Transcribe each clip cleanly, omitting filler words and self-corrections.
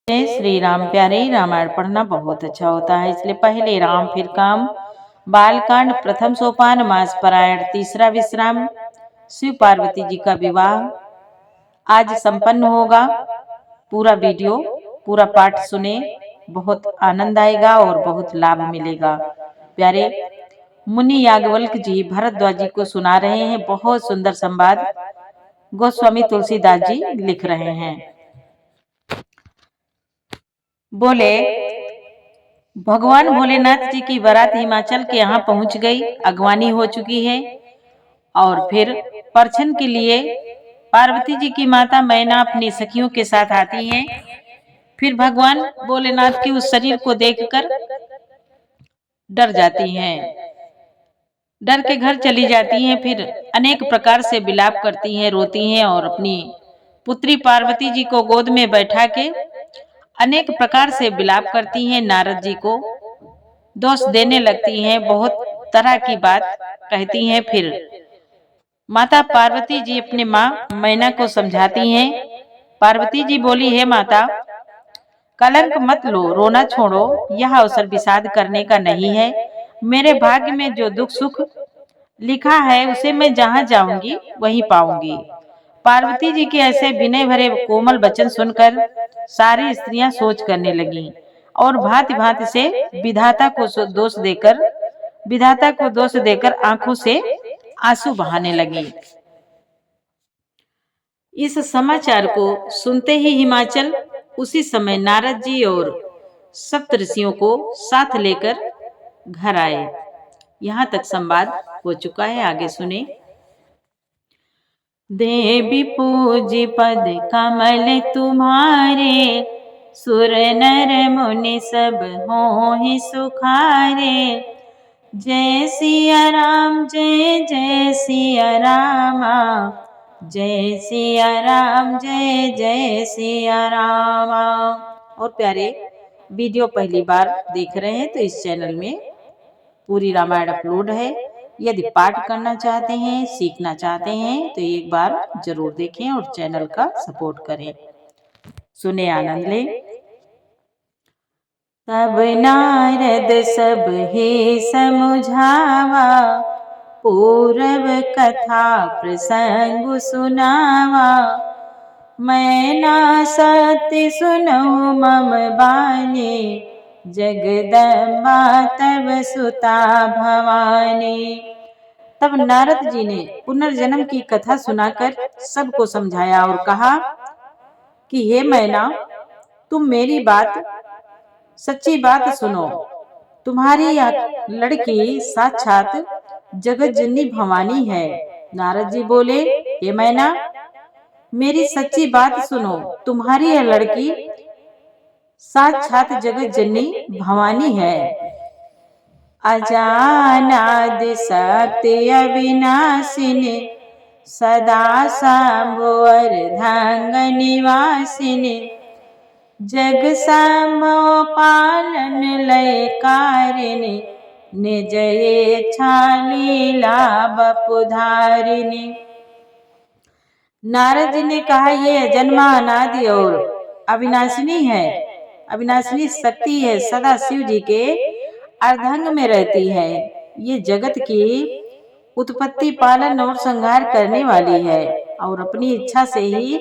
जय श्री राम। प्यारे रामायण पढ़ना बहुत अच्छा होता है, इसलिए पहले राम फिर काम। बालकांड प्रथम सोपान मास पारायण तीसरा विश्राम। शिव पार्वती जी का विवाह आज संपन्न होगा। पूरा वीडियो पूरा पाठ सुने, बहुत आनंद आएगा और बहुत लाभ मिलेगा। प्यारे मुनि याज्ञवल्क्य जी भरद्वाज जी को सुना रहे हैं। बहुत सुंदर संवाद गोस्वामी तुलसीदास जी लिख रहे हैं। बोले भगवान भोलेनाथ जी की बारात हिमाचल के यहाँ पहुंच गई। अगवानी हो चुकी है और फिर परछन के लिए पार्वती जी की माता मैना अपनी सखियों के साथ आती हैं। फिर भगवान भोलेनाथ के उस शरीर को देखकर डर जाती हैं, डर के घर चली जाती हैं। फिर अनेक प्रकार से विलाप करती हैं, रोती हैं और अपनी पुत्री पार्वती जी को गोद में बैठा के अनेक प्रकार से विलाप करती हैं। नारद जी को दोष देने लगती हैं, बहुत तरह की बात कहती हैं। फिर माता पार्वती जी अपने माँ मैना को समझाती हैं। पार्वती जी बोली, है माता, कलंक मत लो, रोना छोड़ो, यह अवसर विषाद करने का नहीं है। मेरे भाग्य में जो दुख सुख लिखा है उसे मैं जहाँ जाऊंगी वहीं पाऊंगी। पार्वती जी के ऐसे विनय भरे कोमल वचन सुनकर सारी स्त्रियां सोच करने लगीं और भांति भांति से विधाता को दोष देकर आंखों से आंसू बहाने लगी। इस समाचार को सुनते ही हिमाचल उसी समय नारद जी और सप्तऋषियों को साथ लेकर घर आए। यहाँ तक संवाद हो चुका है, आगे सुने। देवी पूजी पद कमल तुम्हारे, सुर नर मुनि सब होहि सुखारे। जय सिया राम जय जय सिया रामा, जय सिया राम जय जय सिया रामा। और प्यारे वीडियो पहली बार देख रहे हैं तो इस चैनल में पूरी रामायण अपलोड है। यदि पाठ करना चाहते हैं, सीखना चाहते हैं तो एक बार जरूर देखें और चैनल का सपोर्ट करें। सुने, आनंद ले। तब नारद सब ही समुझावा, पूरब कथा प्रसंग सुनावा। मैना सत्य सुनहु मम बानी, जगदम्बा तब सुता भवानी। तब नारद जी ने पुनर्जन्म की कथा सुनाकर सबको समझाया और कहा कि हे मैना, तुम मेरी बात सच्ची बात सुनो। तुम्हारी यह लड़की साक्षात जगत जननी भवानी है। नारद जी बोले, हे मैना, मेरी सच्ची बात सुनो। तुम्हारी यह लड़की साक्षात जगत जननी भवानी है। अजानाद सत्य अविनाशिनी, सदा सांभुवर धांग निवासिनी। जग संभव पालन लय कारिणी, निज इच्छा लीला बपुधारिणी। नारद जी ने कहा, ये जन्मा अनादि और अविनाशिनी है, अविनाशिनी शक्ति है, सदा शिव जी के अर्धांग में रहती है। ये जगत की उत्पत्ति पालन और संहार करने वाली है और अपनी इच्छा से ही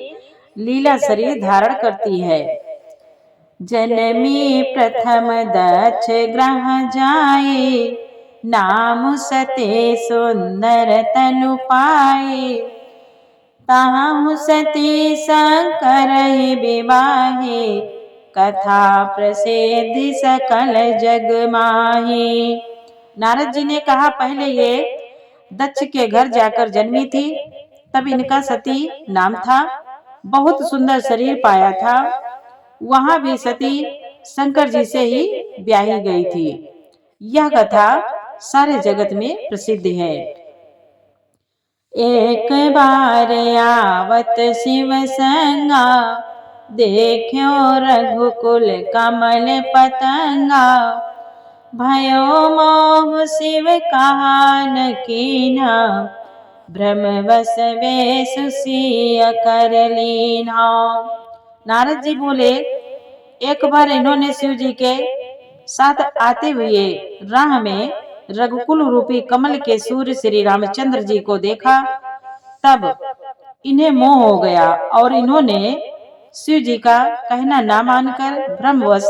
लीला शरीर धारण करती है। जनमी प्रथम दक्ष ग्रह जाए, नाम सते सुंदर तनु पाए। ताहु सती शंकर विवाहे, कथा प्रसिद्धि सकल जग माही। नारद जी ने कहा, पहले ये दक्ष के घर जाकर जन्मी थी, तब इनका सती नाम था। बहुत सुंदर शरीर पाया था। वहां भी सती शंकर जी से ही ब्याही गई थी। यह कथा सारे जगत में प्रसिद्ध है। एक बार आवत शिव संगा, देखो रघुकुल कमल पतंगा। भयो मोह शिव कहा न कीन्हा, भ्रम बस वेश सिय कर लीन्हा। नारद जी बोले, एक बार इन्होंने शिव जी के साथ आते हुए राह में रघुकुल रूपी कमल के सूर्य श्री रामचंद्र जी को देखा। तब इन्हें मोह हो गया और इन्होंने शिव जी का कहना ना मानकर ब्रह्मवश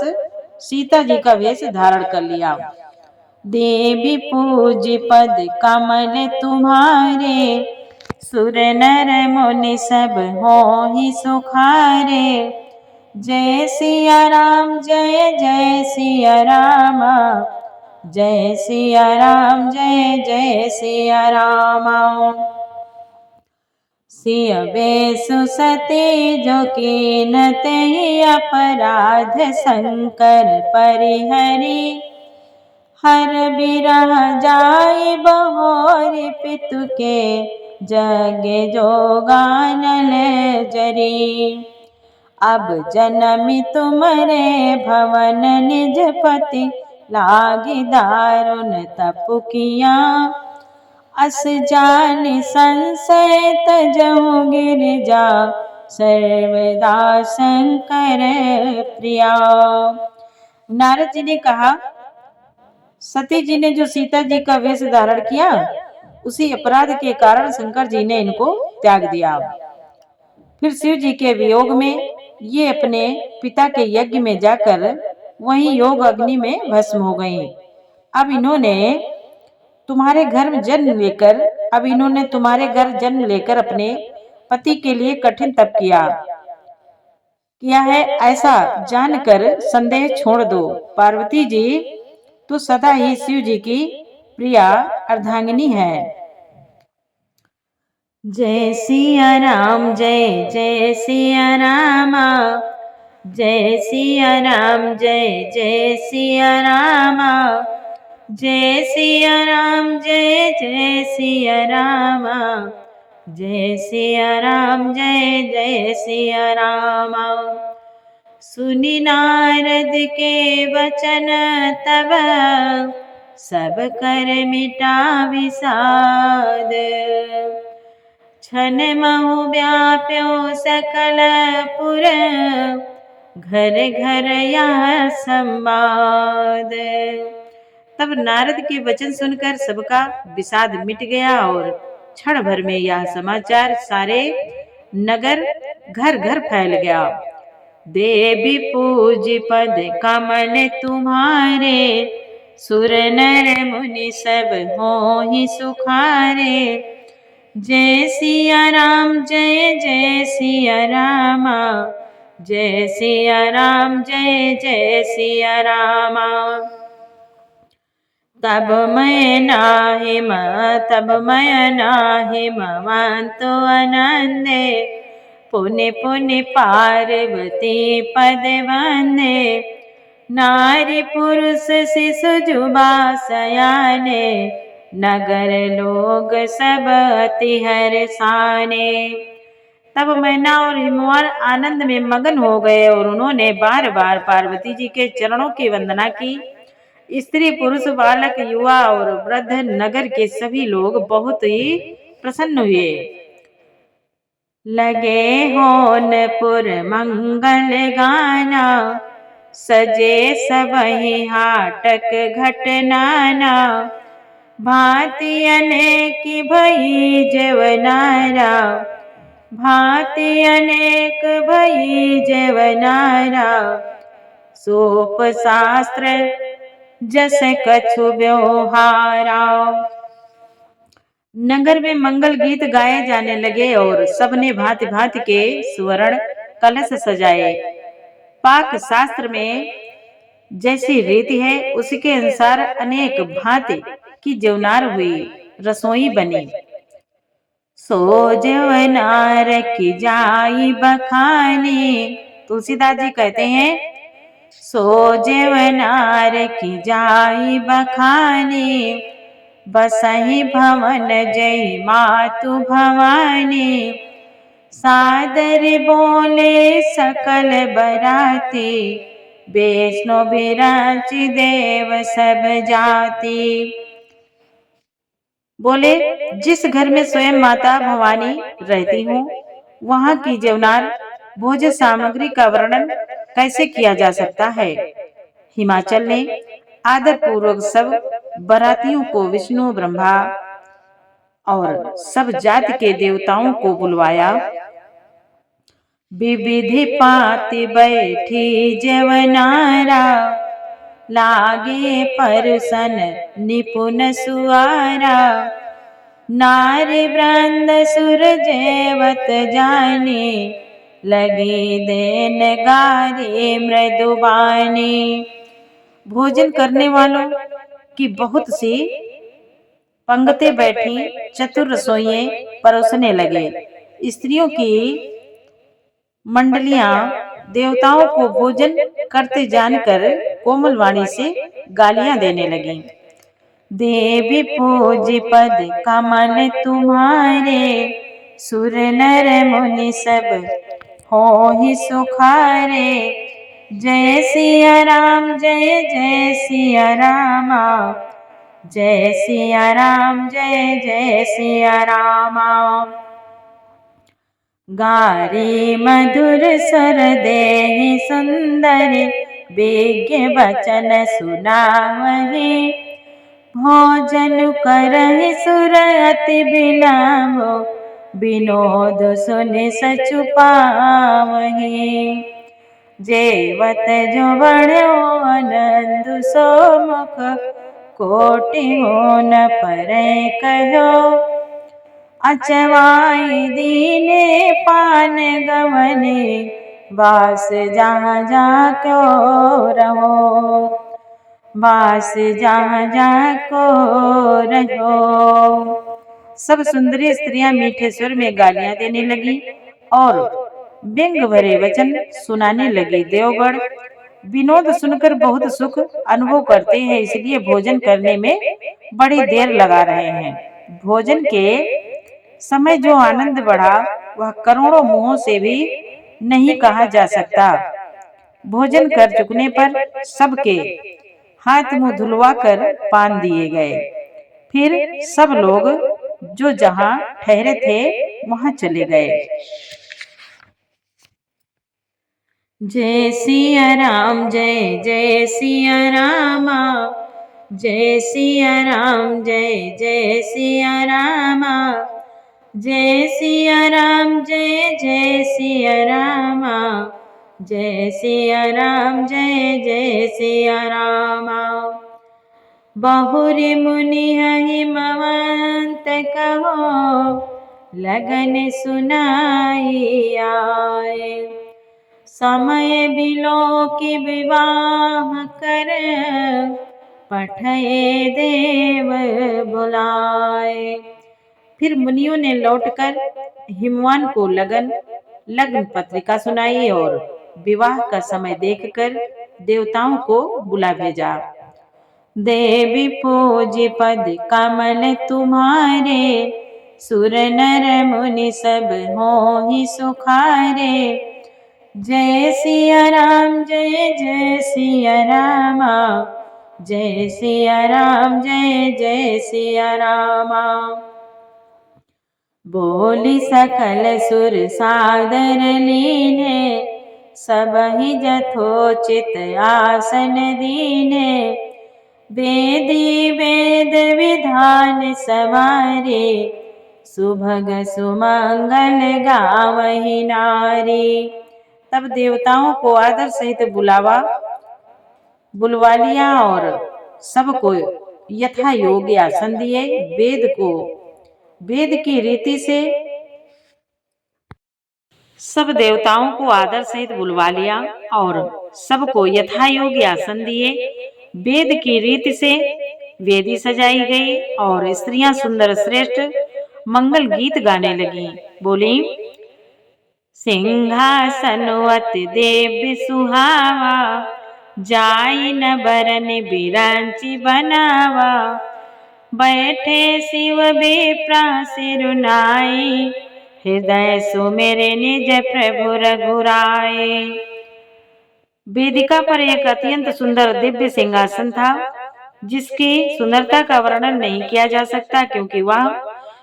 सीता जी का वेश धारण कर लिया। देवी पूज पद कमल तुम्हारे, सुर नर मुनि सब होहि सुखारे। जय सिया राम जय जय सिया राम, जय सिया राम जय जय सिया राम। सिया बेसु सती जो कीन ते अपराध शंकर परिहरी। हर बिरह जाय बहोरी पितु के, जगे जोगानल जरी। अब जनमी तुमरे भवन निज पति, लागी दारुण तपु किया। अस जान संशय तजहु गिरिजा, सर्वदा शंकर प्रिया। नारद जी ने कहा, सती जी ने जो सीता जी का वेश धारण किया, उसी अपराध के कारण शंकर जी ने इनको त्याग दिया। फिर शिव जी के वियोग में ये अपने पिता के यज्ञ में जाकर वहीं योग अग्नि में भस्म हो गई। अब इन्होंने तुम्हारे घर में जन्म लेकर अपने पति के लिए कठिन तप किया है, ऐसा जानकर संदेह छोड़ दो। पार्वती जी तो सदा ही शिव जी की प्रिया अर्धांगिनी है। जय सिया राम जय जय सिया राम, जय सिया राम जय जय सिया राम। जय सिया राम जय जय सिया राम, जय सिया राम जय जय सिया राम। सुनि नारद के वचन तब, सब कर मिटा विषाद। छन महु व्याप्यो सकल पुर, घर घर यह संवाद। तब नारद के वचन सुनकर सबका विषाद मिट गया और क्षण भर में यह समाचार सारे नगर घर घर फैल गया। देवी पूज पद कमल तुम्हारे, सुर नर मुनि सब होहि सुखारे। जय सिया राम जय जय सिया राम, जय सिया राम जय जय सिया राम। तब मैं नाही ममंतो आनंदे, पुनि पुनि पार्वती पद वंदे। नारी पुरुष शिशु जुबा सयाने, नगर लोग सब अति हर्षाने। तब मैना और हिमवान आनंद में मगन हो गए और उन्होंने बार बार पार्वती जी के चरणों की वंदना की। स्त्री पुरुष बालक युवा और वृद्ध नगर के सभी लोग बहुत ही प्रसन्न हुए। लगे होनपुर मंगल गाना, सजे सबहि हाटक घटनाना। भांति अनेक भई जवनारा, भांति अनेक भई जवनारा। सोप शास्त्र जस कछु व्यवहारा। नगर में मंगल गीत गाए जाने लगे और सबने भांति भांति के सुवर्ण कलश सजाए। पाक शास्त्र में जैसी रीति है उसके अनुसार अनेक भांति की जवनार हुई, रसोई बनी। सो जवनार की जाई बखानी। तुलसीदास जी कहते हैं, सो जवनार की जाई बखानी। बसहि भवन जय मातु भवानी। सादर बोले सकल बराती, वैष्णो बिराची देव सब जाति। बोले, जिस घर में स्वयं माता भवानी रहती हूँ, वहाँ की जवनार भोज्य सामग्री का वर्णन कैसे किया जा सकता है। हिमाचल ने आदर पूर्वक सब बारातियों को विष्णु ब्रह्मा और सब जाति के देवताओं को बुलवाया। विविधि पाति बैठी जवनारा, लागे परसन निपुण सुआरा। नारी वृंद सुर जेवत जाने, लगी देन गारे मृदुबानी। भोजन करने वालों की बहुत सी पंक्ति बैठी चतुर रसोइये परोसने लगे। स्त्रियों की मंडलियां देवताओं को भोजन करते जानकर कोमल वाणी से गालियां देने लगी। देवी पूजी पद कमल तुम्हारे, सुर नर मुनि सब हो ही सुखारे। जय सिया राम जय जय सिया रामा, जय सिया राम जय जय सिया रामा। गारी मधुर स्वर देहि सुंदर, विज्ञ वचन सुनावहि। भोजन करहि सुर अति बिलम्ब, विनोद सुनि सचु पावहि। जेवत जो बढ़ो आनंद सो मुख, कोटि हो न परै कहो। अचवाई दीने पान गवने, बास जहाँ जहाँ क्यों रहो। बास जहाँ जहाँ को रहो। सब सुंदरी स्त्रियां मीठे स्वर में गालियां देने लगी और व्यंग भरे वचन सुनाने लगी। देवगढ़ विनोद सुनकर बहुत सुख अनुभव करते हैं, इसलिए भोजन करने में बड़ी देर लगा रहे हैं। भोजन के समय जो आनंद बढ़ा वह करोड़ों मुंहों से भी नहीं कहा जा सकता। भोजन कर चुकने पर सबके हाथ मुंह धुलवा कर पान दिए गए। फिर सब लोग जो जहां ठहरे थे वहां चले गए। जय सिया राम जय जय सिया रामा, जय सिया राम जय जय सिया रामा। जय सिया राम जय जय सिया रामा, जय सिया राम जय जय सिया रामा। बहुरी मुनि हिमवंत कहो, लगन सुनाई आए। समय बिलो की विवाह कर, पठये देव बुलाए। फिर मुनियों ने लौटकर हिमवान को लग्न पत्रिका सुनाई और विवाह का समय देखकर देवताओं को बुला भेजा। देवी पूजी पद कमल तुम्हारे, सुर नर मुनि सब हो ही सुखारे। जय सिया राम जय जय सिया रामा, जय सिया राम जय जय सिया रामा। बोली सकल सुर सादर लीने, सबहि जथोचित आसन दीने। वेदी वेद विधान सवारे, सुभग सुमंगल गावहि नारी। तब देवताओं को आदर सहित बुलवा लिया और सबको यथा योग्य आसन दिए। वेद की रीति से सब देवताओं को आदर सहित बुलवा लिया और सबको यथा योग्य आसन दिए। वेद की रीति से वेदी सजाई गई और स्त्रियां सुंदर श्रेष्ठ मंगल गीत गाने लगी। बोली, सिंहासनवत देव सुहावा, जाई न बरन बिरांची बनावा। बैठे शिव विप्रा सिरुनाई, हृदय सुमेरे निज प्रभु रघुराई। वेदिका पर एक अत्यंत सुंदर दिव्य सिंहासन था, जिसकी सुंदरता का वर्णन नहीं किया जा सकता, क्योंकि वह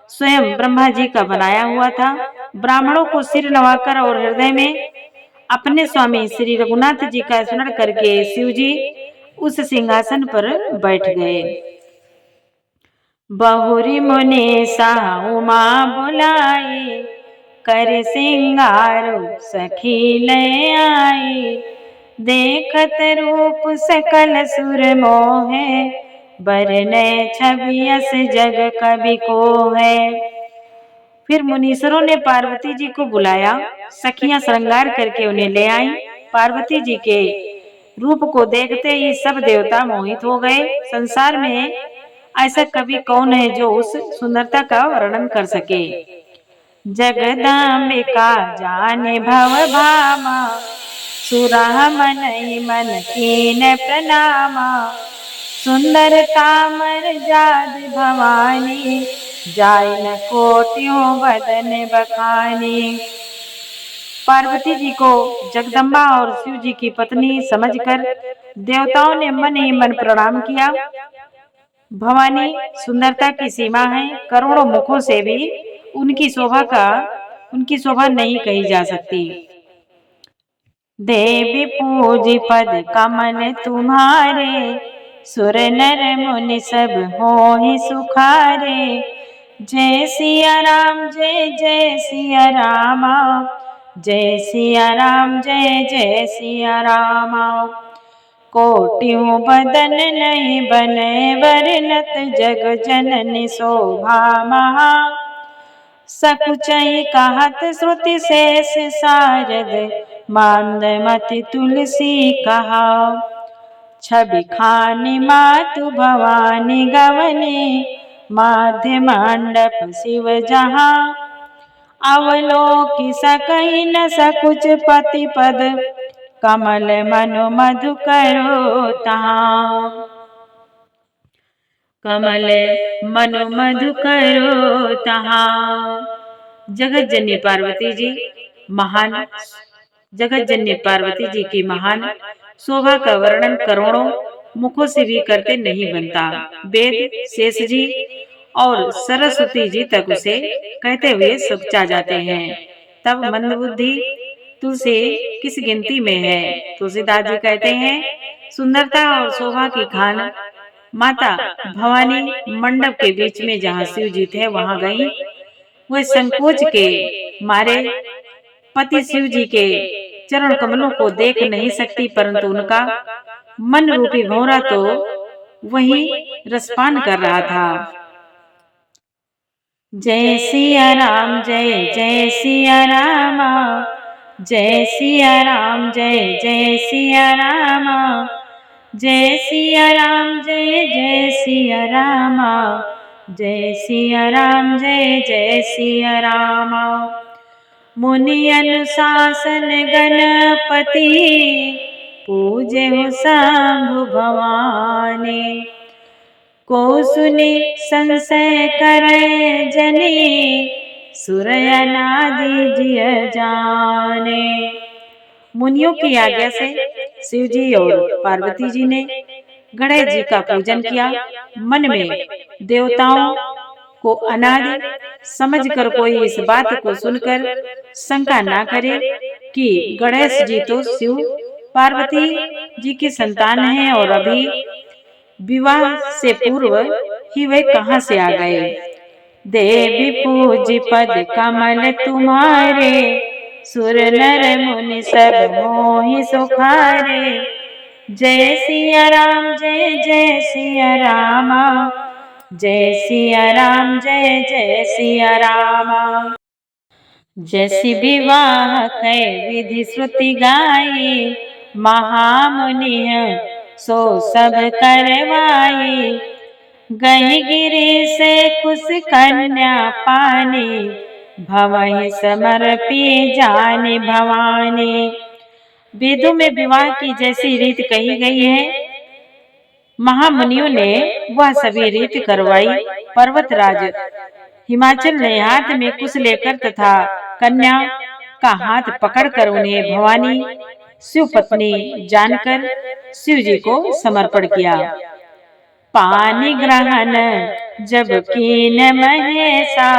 स्वयं ब्रह्मा जी का बनाया हुआ था। ब्राह्मणों को सिर नवाकर और हृदय में अपने स्वामी श्री रघुनाथ जी का स्मरण करके शिव जी उस सिंहासन पर बैठ गए। बहुरी मुनि सा उमा बुलाई, कर सिंगारो सखी ले आई। देखत रूप सकल सुर मोहे, बरने छवि यस जग कवि को है। फिर मुनीश्वरों ने पार्वती जी को बुलाया, सखियां श्रृंगार करके उन्हें ले आई। पार्वती जी के रूप को देखते ही सब देवता मोहित हो गए। संसार में ऐसा कवि कौन है जो उस सुंदरता का वर्णन कर सके। जगदम्बिका जाने भव भामा, सुरा मन मन कीन प्रणामा। सुंदरता मर जाद भवानी, जाय न कोटियों बदन बखानी। पार्वती जी को जगदम्बा और शिव जी की पत्नी समझकर देवताओं ने मन ही मन प्रणाम किया। भवानी सुंदरता की सीमा है, करोड़ों मुखों से भी उनकी शोभा नहीं कही जा सकती। देवी पूजी पद कमल तुम्हारे, सुर नर मुनि सब होहि सुखारे। जय सिया राम जय जय सिया रामा, जय सिया राम जय जय सिया रामा। कोटियों बदन नहीं बने वर्णत, जग जननी शोभा महा। सकुचई कहत श्रुति शेष सारद, मांदमति तुलसी कहा। छवि खानी मातु भवानी गवनी, माध्य मंडप शिव जहाँ। अवलोकि सकहि न सकुच पति पद, कमल मनु मधु करो तहाँ। कमल मनु मधु करो तहाँ। जगत जननी पार्वती जी की महान शोभा का वर्णन करोड़ों मुखों से भी करते नहीं बनता। वेद शेष जी और सरस्वती जी तक उसे कहते हुए सुचा जाते हैं। तब मंदबुद्धि तुलसी किस गिनती में है। तुलसीदास जी कहते हैं, सुंदरता और शोभा की खान माता भवानी मंडप के बीच में जहाँ शिव जी थे वहां गई। वह संकोच के मारे पति शिव जी के चरण कमलों को देख नहीं सकती, परंतु उनका मन रूपी भौरा तो वही रसपान कर रहा था। जय सिया राम जय जय सिया रामा, जय सिया राम जय जय सिया रामा। जय सिया राम जय जय सिया रामा, जय सिया राम जय जय सिया रामा। मुनि अनुशासन गणपति, पूजे हो शंभु भवानी। को सुनि संशय करे जनी, सुरयनादि जिय जाने। मुनियों की आज्ञा से शिव जी और पार्वती जी ने गणेश जी का पूजन किया। मन में देवताओं को अनादि समझकर कोई इस बात को सुनकर शंका ना करे कि गणेश जी तो शिव पार्वती जी की संतान हैं और अभी विवाह से पूर्व ही वे कहां से आ गए। देवी पूजी पद कमल तुम्हारे, सुर नर मुनि सब मोहि सुखारे। जय सिया राम जय जय सिया रामा, जय सिया राम जय जय सिया रामा। जैसी विवाह कै विधि श्रुति गाई, महामुनि सो सब करवाई। गई गिरी से कुश कन्या पानी, भवहि समर्पी जानी भवानी। वेदों में विवाह की जैसी रीत कही गई है, महामुनियों ने वह सभी रीत करवाई। पर्वतराज हिमाचल ने हाथ में कुश लेकर तथा कन्या का हाथ पकड़कर उन्हें भवानी शिव पत्नी जानकर शिव जी को समर्पण किया। पानी ग्रहण जब कीन महेशा,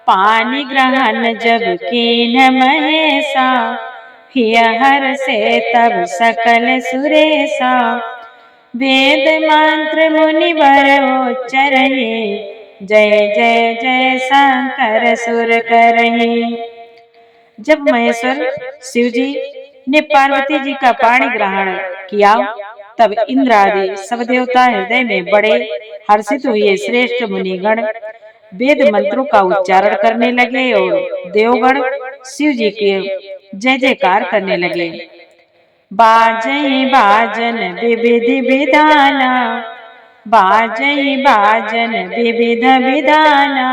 पानी ग्रहण जब कीन महेशा। हिया हर से तब सकल सुरेशा, वेद मंत्र मुनिवर उच्चरहि, जय जय जय शंकर सुर करहि। जब महेश्वर शिव जी ने पार्वती जी का पाणी ग्रहण किया, तब इंद्र आदि सब देवता हृदय में बड़े हर्षित हुए। श्रेष्ठ मुनिगण वेद मंत्रों का उच्चारण करने लगे और देवगण शिव जी के जय जयकार करने लगे। बाजई बाजन विविध विधाना, बाजई बाजन विविध विधाना,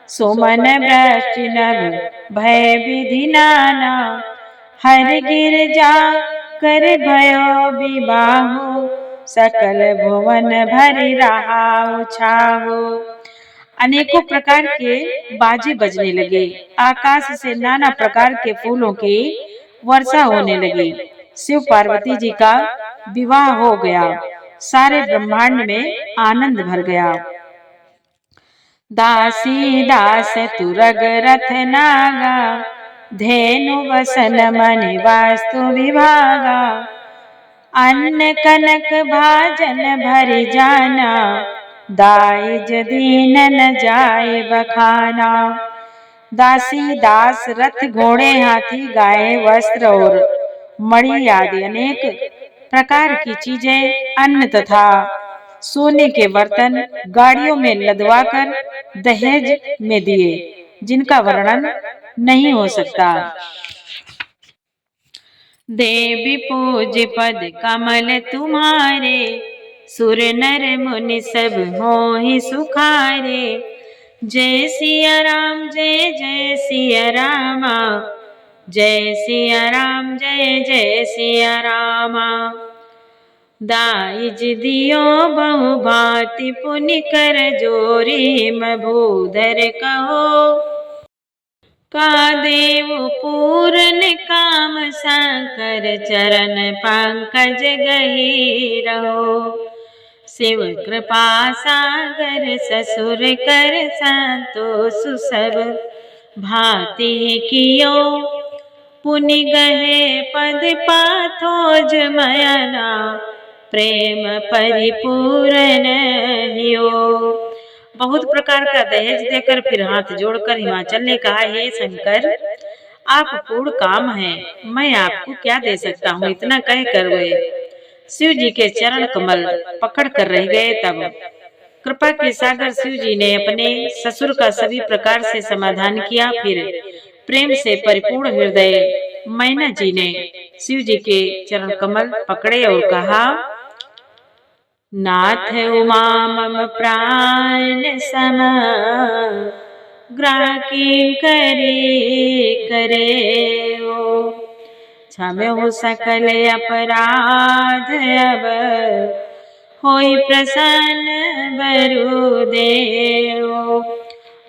सुमन वृष्टि नभ भय विधि नाना, हर गिरजा कर भयो विबाहु, सकल भुवन भरि रहा छाहु। अनेकों प्रकार के बाजे बजने लगे, आकाश से नाना प्रकार के फूलों की वर्षा होने लगी। शिव पार्वती जी का विवाह हो गया, सारे ब्रह्मांड में आनंद भर गया। दासी दास तुरग रथ नागा, धेनु वसन मणि वास्तु विभागा, अन्न कनक भाजन भरि जाना, दाइज दीन न जाए बखाना। दासी दास रथ घोड़े हाथी गाय वस्त्र और मणि आदि अनेक प्रकार की चीजें, अन्न तथा सोने के बर्तन गाड़ियों में लदवाकर दहेज में दिए, जिनका वर्णन नहीं हो सकता। देवी पूज पद कमल तुम्हारे, सुर नर मुनि सब होहि सुखारे। जय सिया राम जय जय सिया रामा, जय सिया राम जय जय सिया रामा। दाइज दियो बहु भांति पुनि कर जोरी, मभूधर कहो का देव पूरन काम, शंकर चरण पंकज गही रहो। शिव कृपा सागर ससुर कर संतोष, सब भांति कियो पुनि गहे पद पाथोज मयना, प्रेम परिपूर्ण हियो। बहुत प्रकार का दहेज देकर फिर हाथ जोड़कर हिमाचल ने कहा, हे शंकर आप पूर्ण काम हैं, मैं आपको क्या दे सकता हूँ। इतना कहकर वे शिव जी के चरण कमल पकड़ कर रह गए। तब कृपा के सागर शिव जी ने अपने ससुर का सभी प्रकार से समाधान किया। फिर प्रेम से परिपूर्ण हृदय मैना जी ने शिव जी के चरण कमल पकड़े और कहा, नाथ उमा मम प्राण सम, ग्राही करे करे हो। क्षम्य हो सकल अपराध अब, होई प्रसन्न वरुदेव।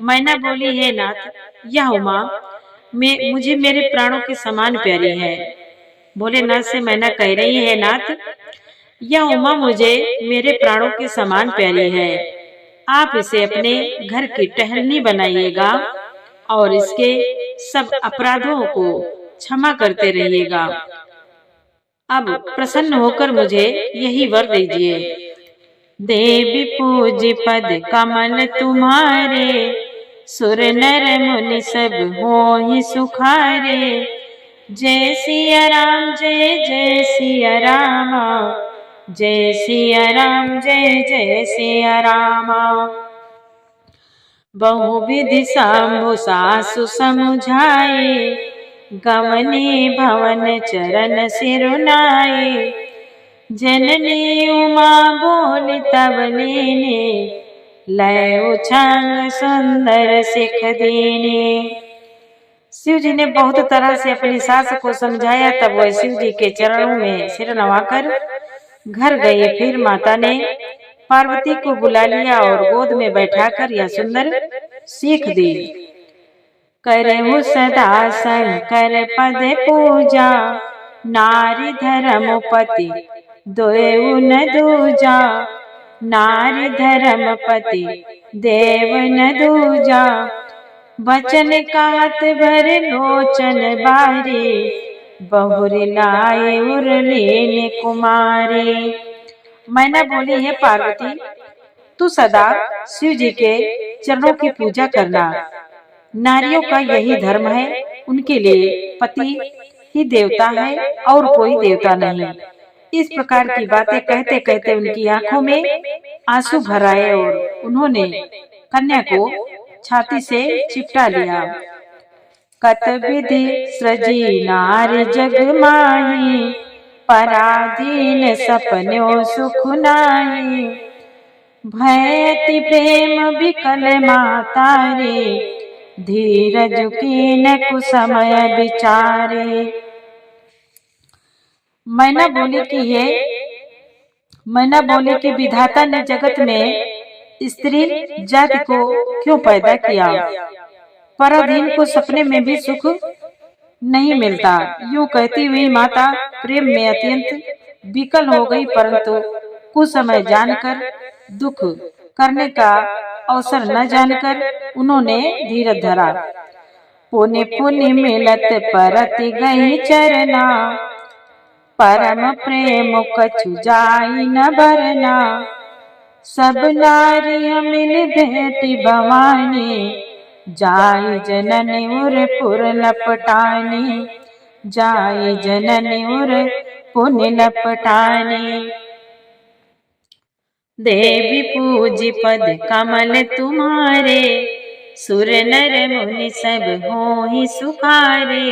मैना बोली, है नाथ यह उमा मुझे मेरे प्राणों के समान प्यारी है। भोलेनाथ से मैना कह रही है, नाथ यह उमा मुझे मेरे प्राणों के समान प्यारी है। आप इसे अपने घर की टहलनी बनाइएगा और इसके सब अपराधों को क्षमा करते रहिएगा। अब प्रसन्न होकर मुझे यही वर दीजिए। देवी पूज पद कमल तुम्हारे, सुर नर मुनि सब होहि सुखारे। जय सिया राम जय जय सिया रामा, जय सिया राम जय जय सिया रामा। बहुविधि शंभु सासु समुझाए, गमनी भवन चरण सिरुनाए। जननी उमा बोली तब लीने, लय उछंग सुंदर सिख दीने। शिव जी ने बहुत तरह से अपनी सास को समझाया। तब वह शिव जी के चरणों में सिर नवाकर घर गए। फिर माता ने पार्वती को बुला लिया और गोद में बैठाकर यह सुंदर सीख दी। करहु सदा शंकर पद पूजा, नारी धर्मपति देव न दूजा। नारी धर्मपति देव न दूजा, बचन कहत भर लोचन बारी। बहुरी लाए उरलेन कुमारी। मैना बोली, है पार्वती, तू सदा शिव जी के चरणों की पूजा करना। नारियों का यही धर्म है, उनके लिए पति ही देवता है और कोई देवता नहीं। इस प्रकार की बातें कहते कहते उनकी आंखों में आंसू भर आए और उन्होंने कन्या को छाती से चिपटा लिया। कत विधि सृजी नारी जग माही, पराधीन सपन्यों सुख नाही। भयति प्रेम विकल माता रे, धीरज कीन कुसमय विचारे। मैना बोली कि विधाता ने जगत में स्त्री जाति को क्यों पैदा किया? पराधीन को सपने में भी सुख नहीं मिलता। यूं कहती हुई माता प्रेम में अत्यंत विकल हो गई, परंतु कुछ समय जानकर दुख करने का अवसर न जानकर उन्होंने धीरज धरा। पुनि पुनि मिलत परति गई चरना, परम प्रेम कछु जाई न भरना। सब नारिय मिल भेटी भवानी, जाई जननी उर पुर लपटानी। जाई जननी उर पुनि लपटानी। देवी पूजी पद कमल तुम्हारे, सुर नर मुनि सब होहि सुखारे।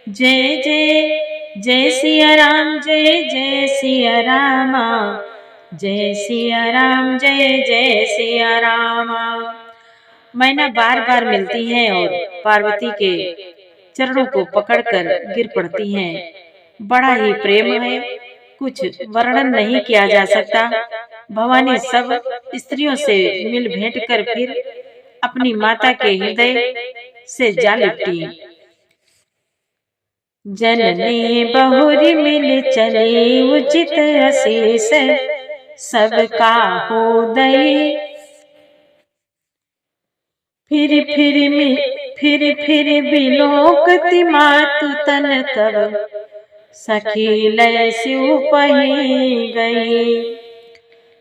जय जय जय सिया राम, जय जय सिया राम। जय सिया राम, जय जय सिया राम। मैना बार बार मिलती हैं और पार्वती के चरणों को पकड़कर गिर पड़ती हैं। बड़ा ही प्रेम है, कुछ वर्णन नहीं किया जा सकता। भवानी सब स्त्रियों से मिल भेंट कर फिर अपनी माता के हृदय से जा लिपटी। जननी बहुरी मिल चली, उचित अशीष सबका हो दई। फिर बिलोकति मातु तन तब, सखी लय शिव पही गई।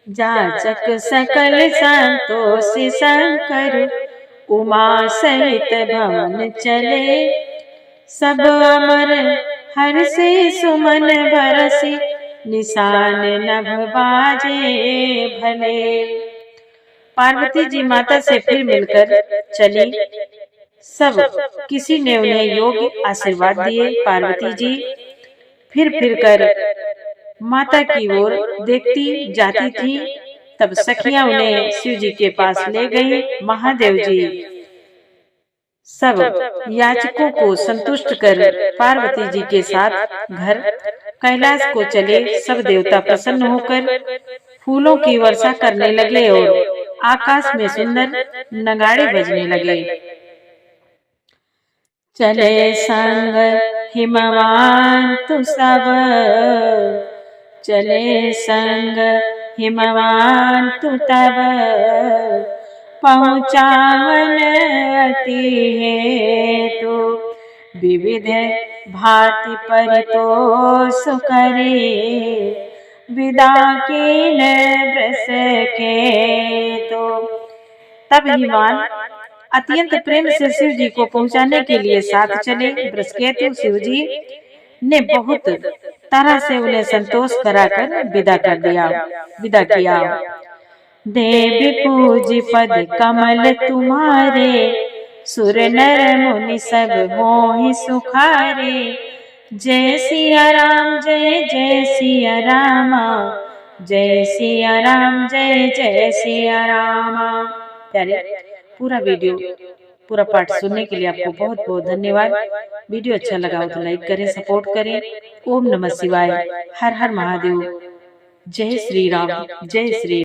जाचक सकल संतोषी शंकर, उमा सहित भवन चले। सब अमर हर्षि सुमन बरसी, निशान नभ बाजे भले। पार्वती जी माता से फिर मिलकर चली। सब किसी ने उन्हें योग्य आशीर्वाद दिए। पार्वती जी फिर कर माता की ओर देखती जाती थी। तब सखियां उन्हें शिव जी के पास ले गई। महादेव जी सब याचकों को संतुष्ट कर पार्वती जी के साथ घर कैलाश को चले। सब देवता प्रसन्न होकर फूलों की वर्षा करने लगे और आकाश में सुंदर नगाड़े बजने लगे। चले संग हिमवान सब, चले संग हिमवान तब। पहुँचावन अति हेतु, विविध भांति परितोष करे। विदा कीन ब्रस के तो। तब हिमान अत्यंत प्रेम से शिव जी को पहुंचाने के लिए साथ चले। बृहस्पति शिव जी ने बहुत तरह से उन्हें संतोष कराकर विदा किया। देवी पूजी पद कमल तुम्हारे, सुर नर मुनि सब मोहि सुखारे। जय सिया राम, जय जय सिया राम। जय सिया राम, जय जय सिया राम। प्यारे, पूरा पाठ सुनने के लिए आपको बहुत बहुत धन्यवाद। वीडियो अच्छा लगा हो तो लाइक करें, सपोर्ट करें। ओम नमः शिवाय, हर हर महादेव। जय श्री राम, जय श्री